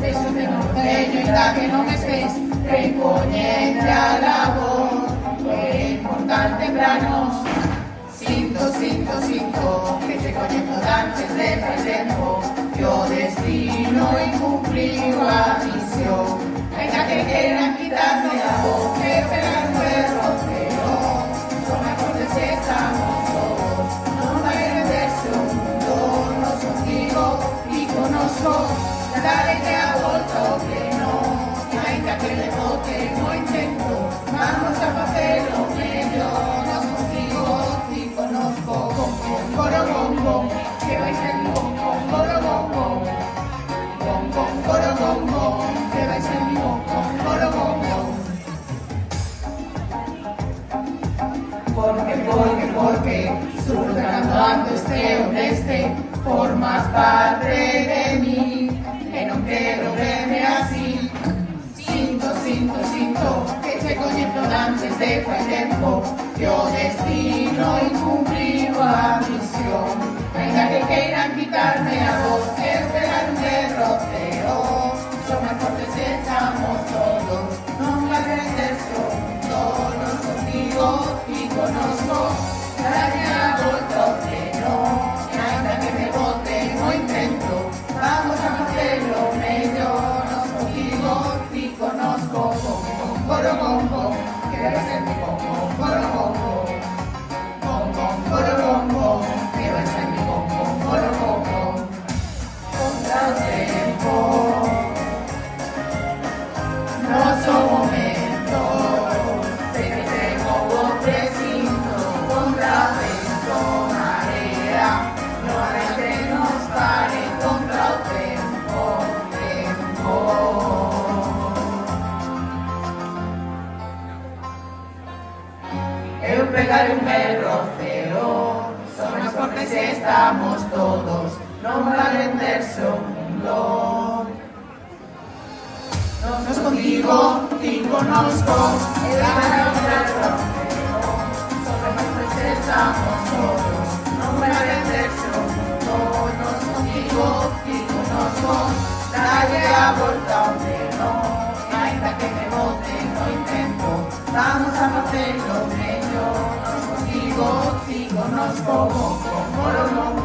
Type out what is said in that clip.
Deixo-te no peño, ainda que non estés, recoñece a labor. É importante para nós. Sinto, que te coñezo antes de fai tempo, que o destino incumpliu a misión. Ainda que queiran quitarme a voz, que pegar un erro, pero son máis fortes que estamos todos. Non vai venderse o mundo, nos contigo e conosco. Dale que a volta o pleno, que ainda que le bote no intento, vamos a facelo mellor. Nos contigo e conosco, coro bom bom, que vai ser mi bom bom, coro bom bom, bom bom, coro bom bom, que vai ser mi bom bom, coro bom bom. Porque, surgando ando este o deste, formas parte de mí, e non quero verme así. Sinto, que te coñezo antes de fai tempo, que o destino incumpliu a misión. Ainda que queiran quitarme a voz, quero pegar un derrotero, son máis fortes que estamos todos. Non vai venderse o mundo, nos contigo e conosco. Dalle a volta ao pleno, e ainda que me bote no intento, vamos a facelo mellor. Nos contigo e conosco, coro bom bom, que vai ser mi bom bom, coro bom bom, bom bom, coro bom bom, que vai ser mi bom bom, coro bom bom. Contra o tempo, noso momento, sei que tengo o precinto, contra o vento, marea, non hai que nos pare, contra o tempo, tempo. Eu pegaré un berroceo, son máis fortes e estamos todos, non vai venderse o mundo. Nos contigo, ti conosco, e pegaré un berroceo, son máis fortes e estamos todos, non vai venderse o mundo. Nos contigo, ti conosco, dalle a volta ao pleno, e ainda que me bote no intento, vamos a facelo mellor. Nos contigo, ti conosco, coro bom